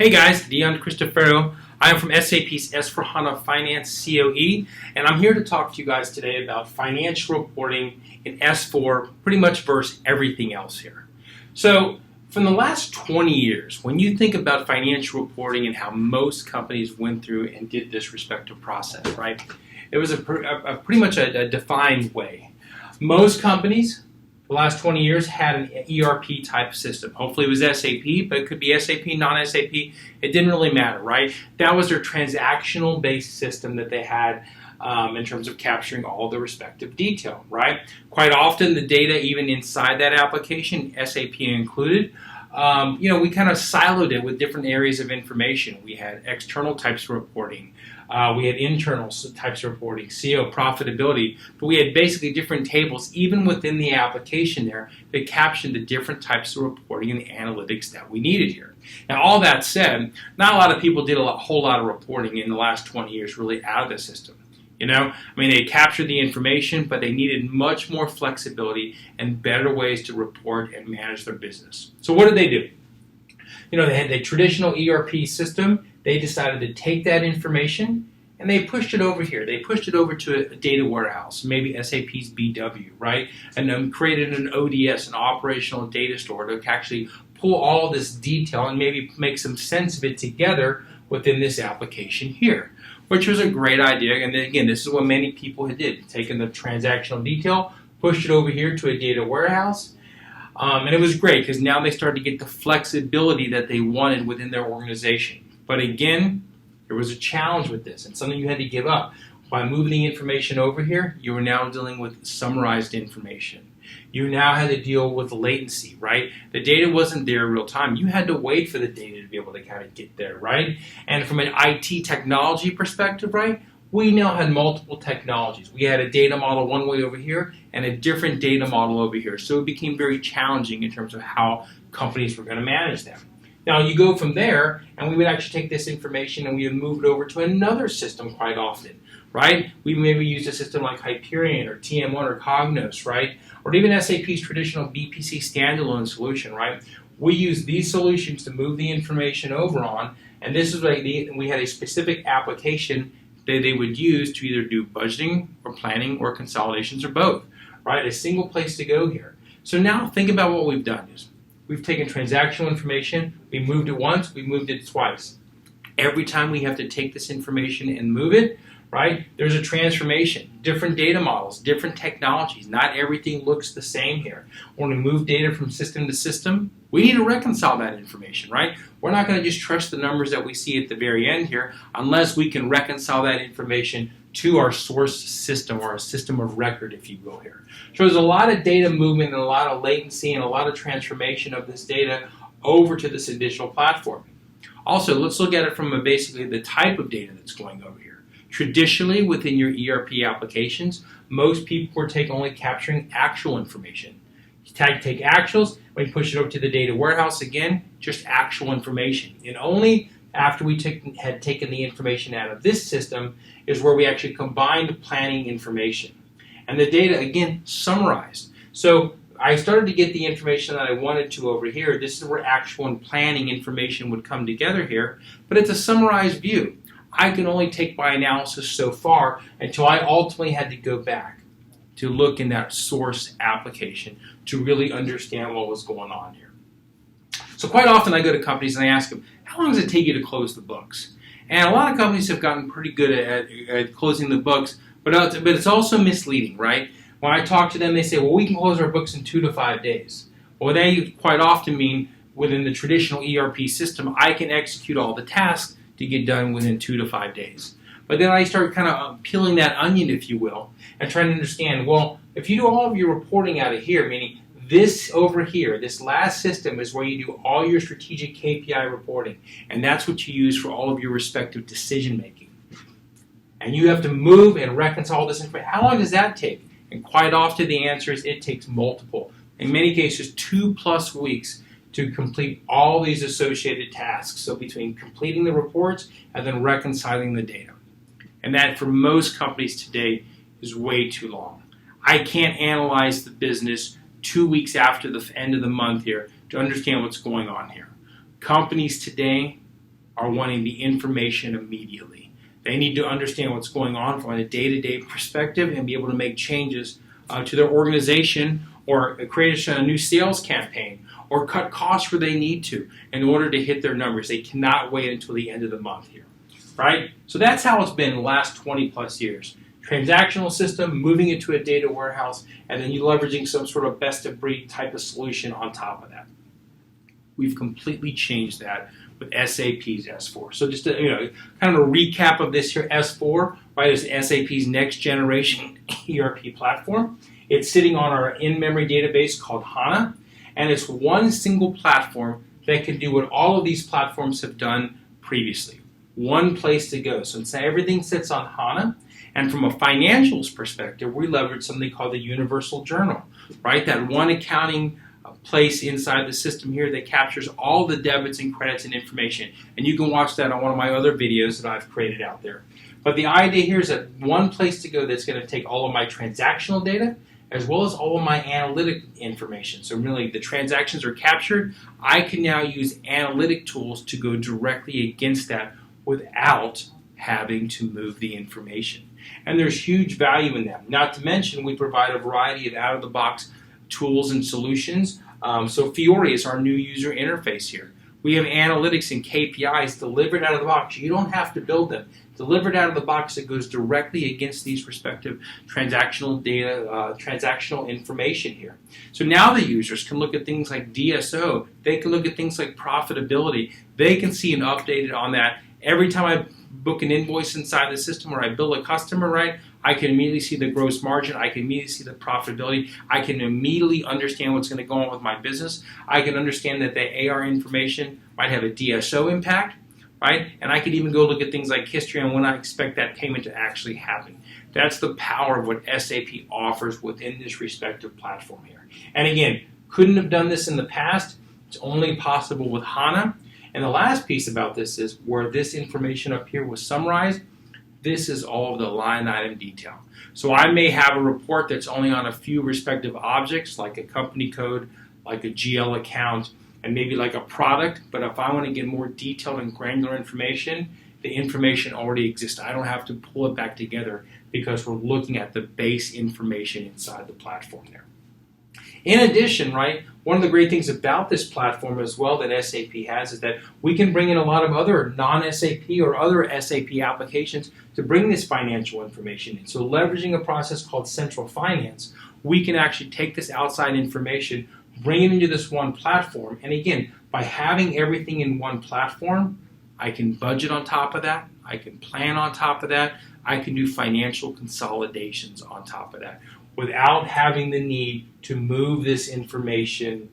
Hey guys, Dion DiCristofaro. I am from SAP S for HANA Finance COE, and I'm here to talk to you guys today about financial reporting in S4, pretty much versus everything else here. So, from the last 20 years, when you think about financial reporting and how most companies went through and did this respective process, right? It was pretty much a defined way. Most companies, the last 20 years, had an ERP type system. Hopefully it was SAP, but it could be SAP, non-SAP. It didn't really matter, right? That was their transactional based system that they had in terms of capturing all the respective detail, right? Quite often the data, even inside that application, SAP included, we kind of siloed it with different areas of information. We had external types of reporting. We had internal types of reporting, CO, profitability, but we had basically different tables even within the application there that captured the different types of reporting and the analytics that we needed here. Now, all that said, not a lot of people did a whole lot of reporting in the last 20 years really out of the system. They captured the information, but they needed much more flexibility and better ways to report and manage their business. So what did they do? They had the traditional ERP system. They decided to take that information and they pushed it over here. They pushed it over to a data warehouse, maybe SAP's BW, right? And then created an ODS, an operational data store, to actually pull all this detail and maybe make some sense of it together within this application here, which was a great idea. And then again, this is what many people did, taking the transactional detail, pushed it over here to a data warehouse. And it was great because now they started to get the flexibility that they wanted within their organization. But again, there was a challenge with this and something you had to give up. By moving the information over here, you were now dealing with summarized information. You now had to deal with latency, right? The data wasn't there in real time. You had to wait for the data to be able to kind of get there, right? And from an IT technology perspective, right, we now had multiple technologies. We had a data model one way over here and a different data model over here. So it became very challenging in terms of how companies were going to manage them. Now you go from there, and we would actually take this information and we would move it over to another system quite often, right? We maybe use a system like Hyperion or TM1 or Cognos, right? Or even SAP's traditional BPC standalone solution, right? We use these solutions to move the information over on, and this is like we had a specific application that they would use to either do budgeting or planning or consolidations or both, right? A single place to go here. So now think about what we've done is we've taken transactional information, we moved it once, we moved it twice. Every time we have to take this information and move it, right, there's a transformation. Different data models, different technologies. Not everything looks the same here. When we move data from system to system, we need to reconcile that information, right? We're not going to just trust the numbers that we see at the very end here unless we can reconcile that information to our source system or a system of record, if you will here. So there's a lot of data movement and a lot of latency and a lot of transformation of this data over to this additional platform. Also, let's look at it from basically the type of data that's going over here. Traditionally, within your ERP applications, most people were only capturing actual information. You take actuals, when you push it over to the data warehouse, again, just actual information. And only after we had taken the information out of this system is where we actually combined planning information. And the data, again, summarized. So I started to get the information that I wanted to over here. This is where actual and planning information would come together here, but it's a summarized view. I can only take my analysis so far until I ultimately had to go back to look in that source application to really understand what was going on here. So quite often I go to companies and I ask them, how long does it take you to close the books? And a lot of companies have gotten pretty good at closing the books, but it's also misleading, right? When I talk to them, they say, well, we can close our books in 2 to 5 days. Well, they quite often mean within the traditional ERP system, I can execute all the tasks to get done within 2 to 5 days. But then I start kind of peeling that onion, if you will, and trying to understand, well, if you do all of your reporting out of here, meaning this over here, this last system is where you do all your strategic KPI reporting, and that's what you use for all of your respective decision making. And you have to move and reconcile this information. How long does that take? And quite often the answer is it takes multiple, in many cases 2+ weeks to complete all these associated tasks. So between completing the reports and then reconciling the data. And that for most companies today is way too long. I can't analyze the business 2 weeks after the end of the month here to understand what's going on here. Companies today are wanting the information immediately. They need to understand what's going on from a day-to-day perspective and be able to make changes to their organization or create a new sales campaign or cut costs where they need to in order to hit their numbers. They cannot wait until the end of the month here, right? So that's how it's been the last 20 plus years. Transactional system, moving into a data warehouse, and then you leveraging some sort of best-of-breed type of solution on top of that. We've completely changed that with SAP's S4. So just to, kind of a recap of this here, S4, right, is SAP's next generation ERP platform. It's sitting on our in-memory database called HANA, and it's one single platform that can do what all of these platforms have done previously. One place to go. So everything sits on HANA, and from a financials perspective, we leverage something called the Universal Journal, right? That one accounting place inside the system here that captures all the debits and credits and information. And you can watch that on one of my other videos that I've created out there. But the idea here is that one place to go that's going to take all of my transactional data as well as all of my analytic information. So really the transactions are captured. I can now use analytic tools to go directly against that without having to move the information. And there's huge value in that. Not to mention we provide a variety of out-of-the-box tools and solutions. So Fiori is our new user interface here. We have analytics and KPIs delivered out of the box. You don't have to build them. Delivered out of the box that goes directly against these respective transactional data, transactional information here. So now the users can look at things like DSO. They can look at things like profitability. They can see and update it on that. Every time I book an invoice inside the system or I bill a customer, right, I can immediately see the gross margin. I can immediately see the profitability. I can immediately understand what's going to go on with my business. I can understand that the AR information might have a DSO impact, right? And I could even go look at things like history and when I expect that payment to actually happen. That's the power of what SAP offers within this respective platform here. And again, couldn't have done this in the past. It's only possible with HANA. And the last piece about this is where this information up here was summarized, this is all of the line item detail. So I may have a report that's only on a few respective objects, like a company code, like a GL account, and maybe like a product. But if I want to get more detailed and granular information, the information already exists. I don't have to pull it back together because we're looking at the base information inside the platform there. In addition, right, one of the great things about this platform as well that SAP has is that we can bring in a lot of other non-SAP or other SAP applications to bring this financial information in. So leveraging a process called Central Finance, we can actually take this outside information, bring it into this one platform. And again, by having everything in one platform, I can budget on top of that. I can plan on top of that. I can do financial consolidations on top of that, without having the need to move this information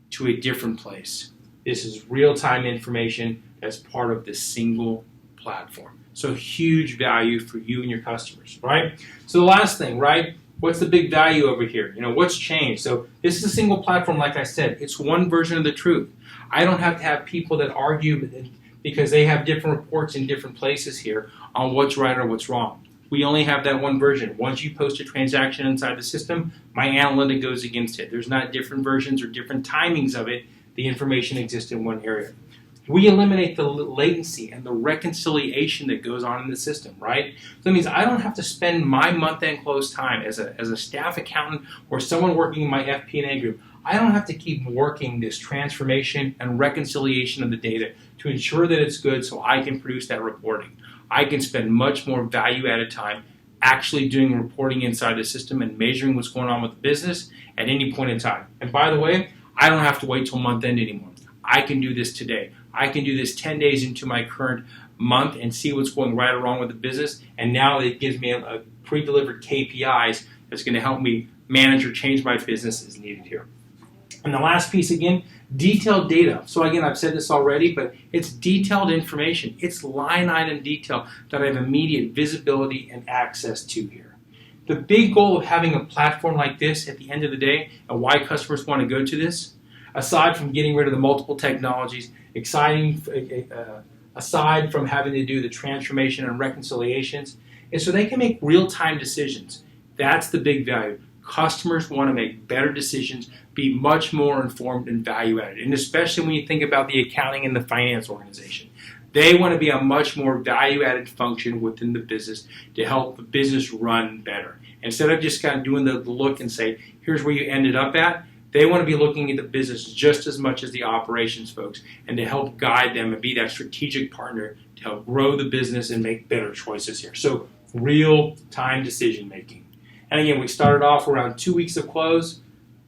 to a different place. This is real-time information that's part of this single platform. So huge value for you and your customers, right? So the last thing, right? What's the big value over here? What's changed? So this is a single platform, like I said. It's one version of the truth. I don't have to have people that argue because they have different reports in different places here on what's right or what's wrong. We only have that one version. Once you post a transaction inside the system, my analytic goes against it. There's not different versions or different timings of it. The information exists in one area. We eliminate the latency and the reconciliation that goes on in the system, right? So that means I don't have to spend my month-end close time as a staff accountant or someone working in my FP&A group. I don't have to keep working this transformation and reconciliation of the data to ensure that it's good so I can produce that reporting. I can spend much more value-added time actually doing reporting inside the system and measuring what's going on with the business at any point in time. And by the way, I don't have to wait till month end anymore. I can do this today. I can do this 10 days into my current month and see what's going right or wrong with the business. And now it gives me a pre-delivered KPIs that's going to help me manage or change my business as needed here. And the last piece, again, detailed data. So again, I've said this already, but it's detailed information. It's line item detail that I have immediate visibility and access to here. The big goal of having a platform like this at the end of the day and why customers want to go to this, aside from getting rid of the multiple technologies, aside from having to do the transformation and reconciliations, is so they can make real-time decisions. That's the big value. Customers want to make better decisions, be much more informed and value-added, and especially when you think about the accounting and the finance organization. They want to be a much more value-added function within the business to help the business run better. Instead of just kind of doing the look and say, here's where you ended up at, they want to be looking at the business just as much as the operations folks and to help guide them and be that strategic partner to help grow the business and make better choices here. So real-time decision making. And again, we started off around 2 weeks of close.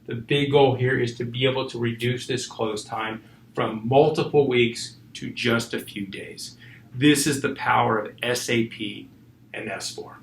The big goal here is to be able to reduce this close time from multiple weeks to just a few days. This is the power of SAP and S4.